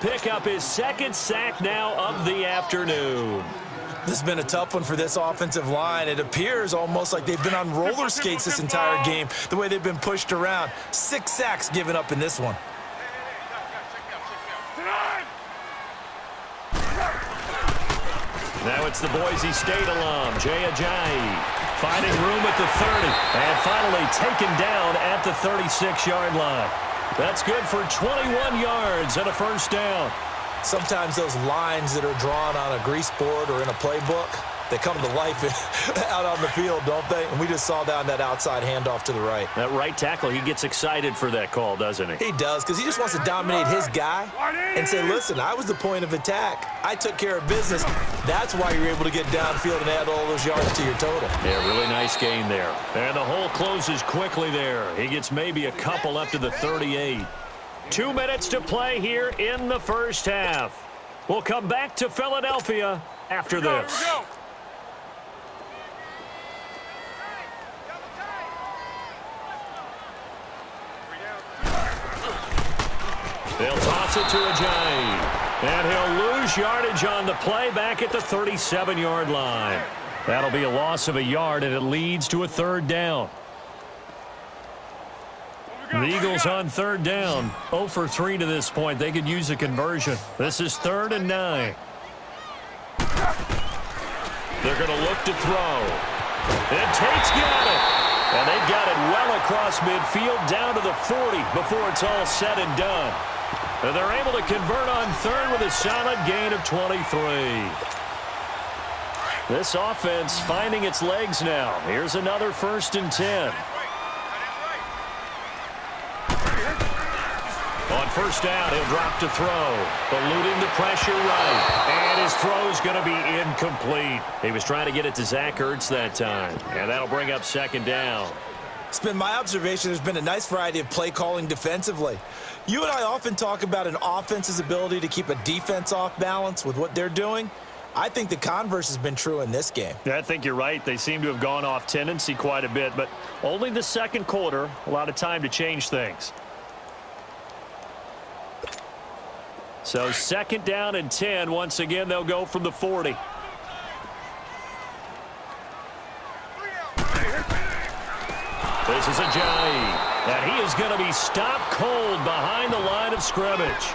pick up his second sack now of the afternoon. This has been a tough one for this offensive line. It appears almost like they've been on roller skates this entire game, the way they've been pushed around. 6 sacks given up in this one. Now it's the Boise State alum, Jay Ajayi, finding room at the 30, and finally taken down at the 36-yard line. That's good for 21 yards and a first down. Sometimes those lines that are drawn on a grease board or in a playbook, they come to life out on the field, don't they? And we just saw down that outside handoff to the right. That right tackle, he gets excited for that call, doesn't he? He does, because he just wants to dominate his guy and say, listen, I was the point of attack. I took care of business. That's why you're able to get downfield and add all those yards to your total. Yeah, really nice gain there. And the hole closes quickly there. He gets maybe a couple up to the 38. 2 minutes to play here in the first half. We'll come back to Philadelphia after this. They'll toss it to Ajayi. And he'll lose yardage on the play back at the 37-yard line. That'll be a loss of a yard, and it leads to a third down. The Eagles on third down, 0 for 3 to this point. They could use a conversion. This is 3rd and 9. They're going to look to throw. And Tate's got it. And they've got it well across midfield down to the 40 before it's all said and done. And they're able to convert on third with a solid gain of 23. This offense finding its legs now. Here's another 1st and 10. On first down, he'll drop to throw, eluding the pressure right. And his throw's going to be incomplete. He was trying to get it to Zach Ertz that time, and that'll bring up 2nd down. It's been my observation there's been a nice variety of play calling defensively. You and I often talk about an offense's ability to keep a defense off balance with what they're doing. I think the converse has been true in this game. Yeah, I think you're right. They seem to have gone off tendency quite a bit, but only the second quarter, a lot of time to change things. So 2nd down and 10. Once again, they'll go from the 40. This is Ajayi, and he is going to be stopped cold behind the line of scrimmage.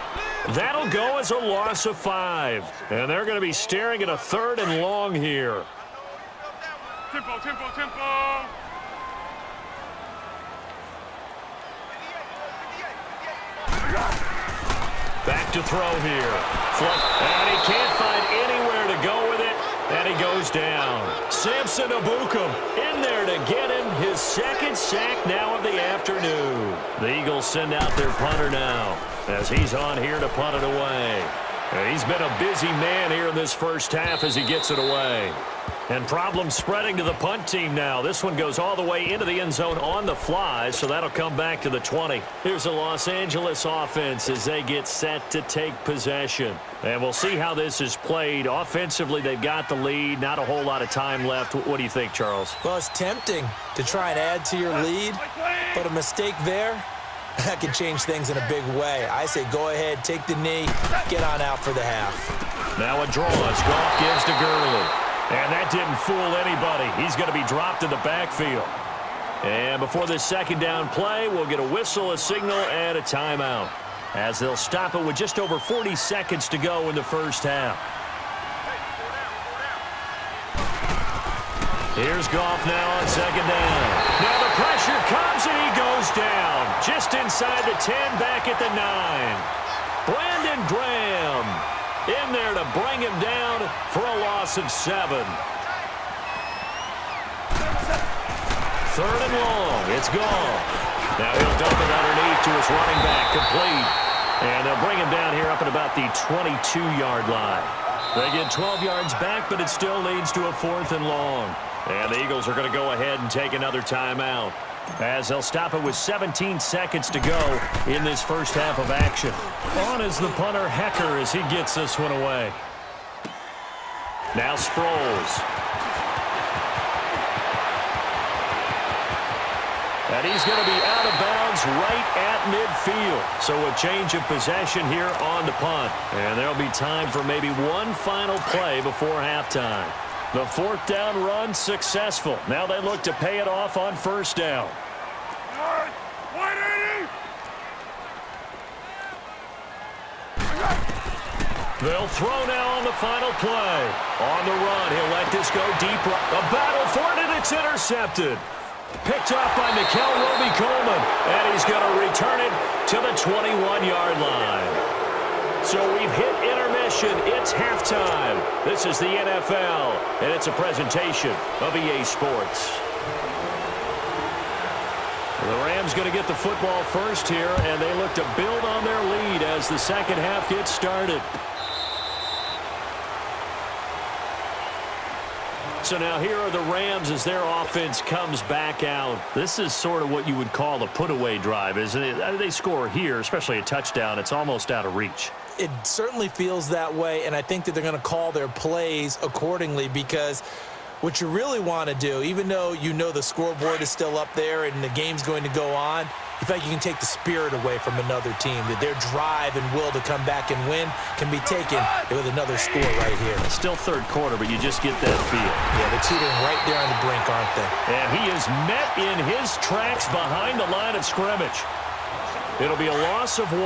That'll go as a loss of 5. And they're going to be staring at a 3rd and long here. Tempo, tempo, tempo. Back to throw here. And he can't find anywhere to go with it. And he goes down. Samson Abukum in there to get him his 2nd sack now of the afternoon. The Eagles send out their punter now as he's on here to punt it away. And he's been a busy man here in this first half as he gets it away. And problems spreading to the punt team now. This one goes all the way into the end zone on the fly, so that'll come back to the 20. Here's the Los Angeles offense as they get set to take possession. And we'll see how this is played. Offensively, they've got the lead. Not a whole lot of time left. What do you think, Charles? Well, it's tempting to try and add to your lead, but a mistake there, that can change things in a big way. I say go ahead, take the knee, get on out for the half. Now a draw as Goff gives to Gurley. And that didn't fool anybody. He's going to be dropped in the backfield. And before this 2nd down play, we'll get a whistle, a signal, and a timeout, as they'll stop it with just over 40 seconds to go in the first half. Here's Goff now on 2nd down. Now the pressure comes, and he goes down. Just inside the 10, back at the 9. Brandon Graham in there to bring him down for a loss of 7. 3rd and long. It's Goff. Now he'll dump it underneath to his running back. Complete. And they'll bring him down here up at about the 22-yard line. They get 12 yards back, but it still leads to a 4th and long. And the Eagles are going to go ahead and take another timeout, as they'll stop it with 17 seconds to go in this first half of action. On is the punter, Hecker, as he gets this one away. Now Sproles. And he's going to be out of bounds right at midfield. So a change of possession here on the punt. And there'll be time for maybe one final play before halftime. The fourth down run successful. Now they look to pay it off on first down. 180! They'll throw now on the final play. On the run, he'll let this go deep. A battle for it, and it's intercepted. Picked up by Mikel Roby-Coleman, and he's going to return it to the 21-yard line. So we've hit intermission. It's halftime. This is the NFL, and it's a presentation of EA Sports. The Rams going to get the football first here, and they look to build on their lead as the second half gets started. So now here are the Rams as their offense comes back out. This is sort of what you would call a put-away drive, isn't it? I mean, they score here, especially a touchdown. It's almost out of reach. It certainly feels that way, and I think that they're going to call their plays accordingly because what you really want to do, even though you know the scoreboard is still up there and the game's going to go on, you feel like you can take the spirit away from another team, that their drive and will to come back and win can be taken with another score right here. It's still third quarter, but you just get that feel. Yeah, they're teetering right there on the brink, aren't they? And he is met in his tracks behind the line of scrimmage. It'll be a loss of 1,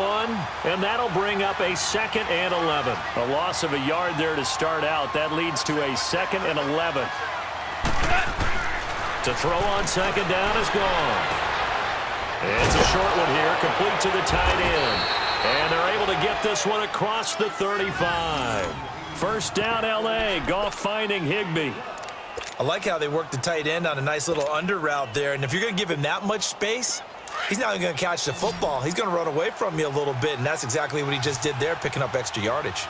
and that'll bring up a 2nd and 11. A loss of a yard there to start out. That leads to a 2nd and 11. To throw on second down is gone. It's a short one here, complete to the tight end. And they're able to get this one across the 35. First down, L.A. Goff finding Higbee. I like how they work the tight end on a nice little under route there. And if you're going to give him that much space, he's not even going to catch the football. He's going to run away from you a little bit, and that's exactly what he just did there, picking up extra yardage.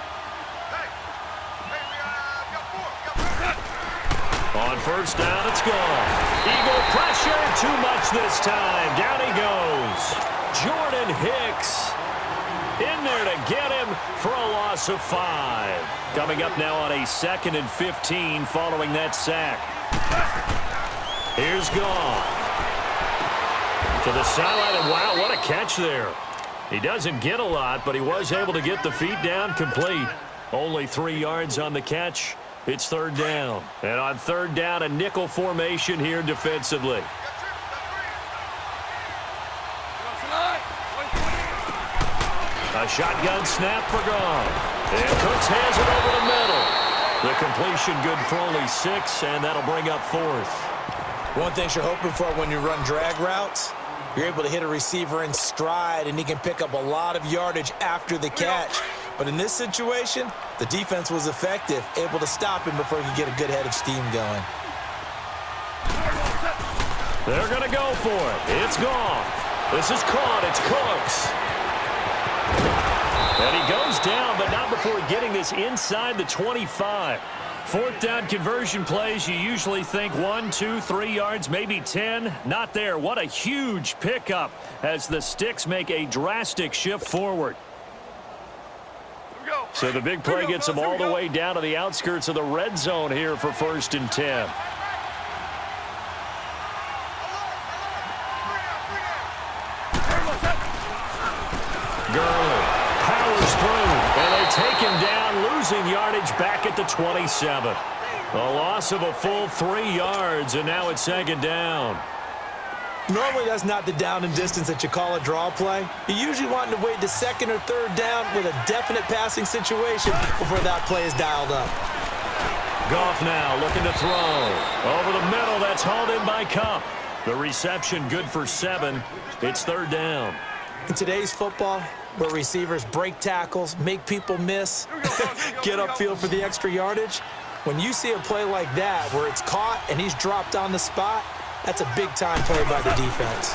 On first down, it's gone. Eagle pressure, too much this time. Down he goes. Jordan Hicks in there to get him for a loss of 5. Coming up now on a 2nd and 15 following that sack. Here's Goff. To the sideline, and wow, what a catch there. He doesn't get a lot, but he was able to get the feet down complete. Only 3 yards on the catch. It's third down. And on third down, a nickel formation here defensively. A shotgun snap for Goff. And Cooks has it over the middle. The completion good for only 6, and that'll bring up 4th. One thing you're hoping for when you run drag routes, you're able to hit a receiver in stride, and he can pick up a lot of yardage after the catch. But in this situation, the defense was effective, able to stop him before he could get a good head of steam going. They're going to go for it. It's Goff. This is caught. It's Cooks. And he goes down, but not before getting this inside the 25. Fourth down conversion plays, you usually think 1, 2, 3 yards, maybe 10. Not there. What a huge pickup as the sticks make a drastic shift forward. So the big play gets them all the way down to the outskirts of the red zone here for 1st and 10. Gurley powers through, and they take him down, losing yardage back at the 27. A loss of a full 3 yards, and now it's 2nd down. Normally, that's not the down and distance that you call a draw play. You usually want to wait to 2nd or 3rd down with a definite passing situation before that play is dialed up. Goff now looking to throw. Over the middle, that's hauled in by Kupp. The reception good for 7. It's 3rd down. In today's football, where receivers break tackles, make people miss, get upfield for the extra yardage, when you see a play like that where it's caught and he's dropped on the spot, that's a big-time play by the defense.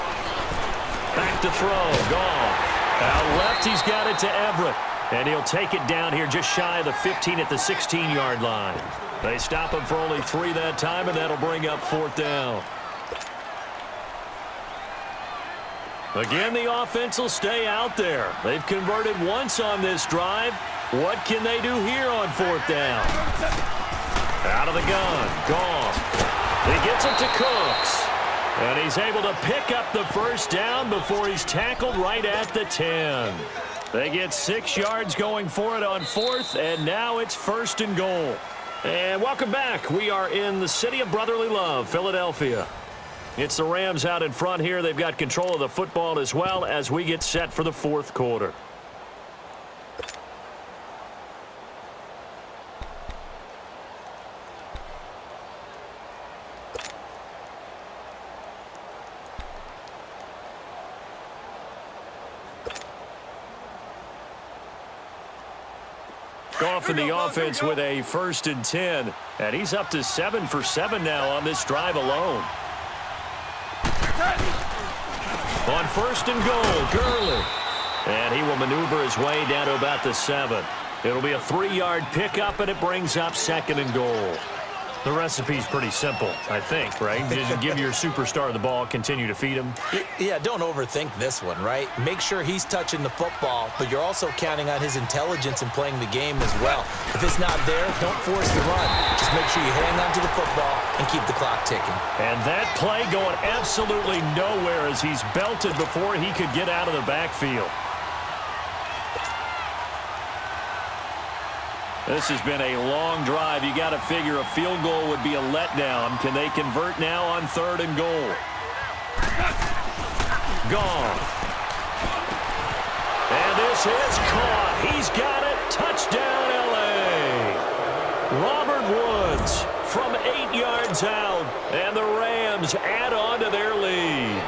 Back to throw. Goff. Out left, he's got it to Everett. And he'll take it down here just shy of the 15 at the 16-yard line. They stop him for only 3 that time, and that'll bring up 4th down. Again, the offense will stay out there. They've converted once on this drive. What can they do here on 4th down? Out of the gun. Goff. He gets it to Cooks. And he's able to pick up the first down before he's tackled right at the 10. They get 6 yards going for it on 4th, and now it's 1st and goal. And welcome back. We are in the city of brotherly love, Philadelphia. It's the Rams out in front here. They've got control of the football as well as we get set for the 4th quarter. Goff in the offense with a 1st and 10. And he's up to 7 for 7 now on this drive alone. On 1st and goal, Gurley. And he will maneuver his way down to about the 7. It'll be a 3-yard pickup, and it brings up 2nd and goal. The recipe's pretty simple, I think, right? Just give your superstar the ball, continue to feed him. Yeah, don't overthink this one, right? Make sure he's touching the football, but you're also counting on his intelligence in playing the game as well. If it's not there, don't force the run. Just make sure you hang on to the football and keep the clock ticking. And that play going absolutely nowhere as he's belted before he could get out of the backfield. This has been a long drive. You got to figure a field goal would be a letdown. Can they convert now on 3rd and goal? Goff. And this is caught. He's got it. Touchdown, L.A. Robert Woods from 8 yards out. And the Rams add on to their lead.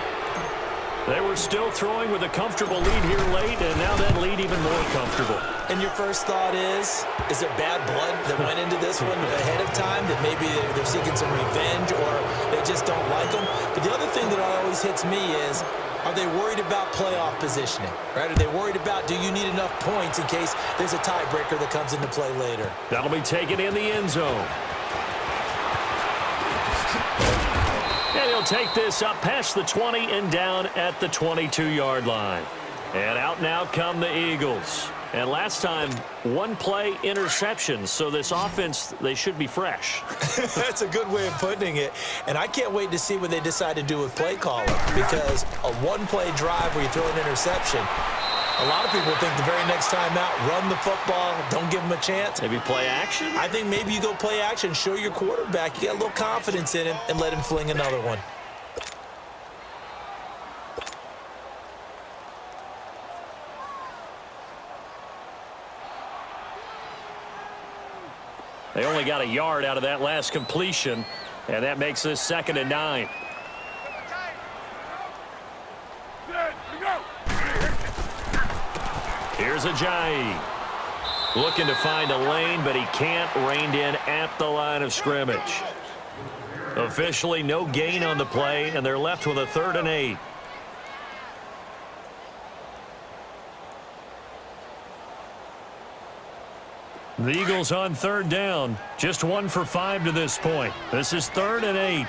They were still throwing with a comfortable lead here late, and now that lead even more comfortable. And your first thought is there bad blood that went into this one ahead of time, that maybe they're seeking some revenge or they just don't like them? But the other thing that always hits me is, are they worried about playoff positioning? Right? Are they worried about, do you need enough points in case there's a tiebreaker that comes into play later? That'll be taken in the end zone. And he'll take this up past the 20 and down at the 22-yard line. And out now come the Eagles. And last time, 1 play interception. So this offense, they should be fresh. That's a good way of putting it. And I can't wait to see what they decide to do with play calling. Because a 1-play drive where you throw an interception, a lot of people think the very next time out, run the football, don't give them a chance. Maybe play action? I think maybe you go play action, show your quarterback you got a little confidence in him, and let him fling another one. They only got a yard out of that last completion, and that makes this 2nd and 9. Here's Ajayi. Looking to find a lane, but he can't. Reined in at the line of scrimmage. Officially no gain on the play, and they're left with a 3rd and 8. The Eagles on 3rd down. Just 1 for 5 to this point. This is 3rd and 8.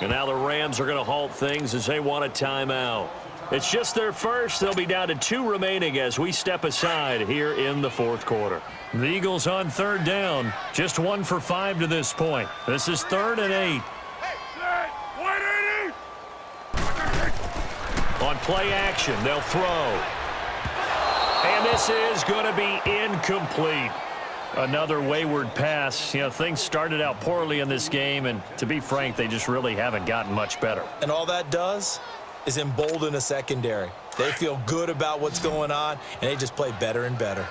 And now the Rams are going to halt things as they want a timeout. It's just their first. They'll be down to 2 remaining as we step aside here in the 4th quarter. The Eagles on 3rd down. Just 1 for 5 to this point. This is 3rd and 8. On play action, they'll throw. And this is going to be incomplete. Another wayward pass. You know, things started out poorly in this game, and to be frank, they just really haven't gotten much better. And all that does is embolden a secondary. They feel good about what's going on, and they just play better and better.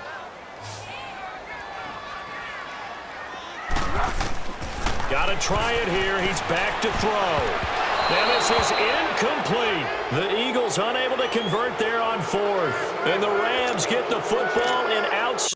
Got to try it here. He's back to throw. And this is incomplete. The Eagles unable to convert there on 4th. And the Rams get the football and outside.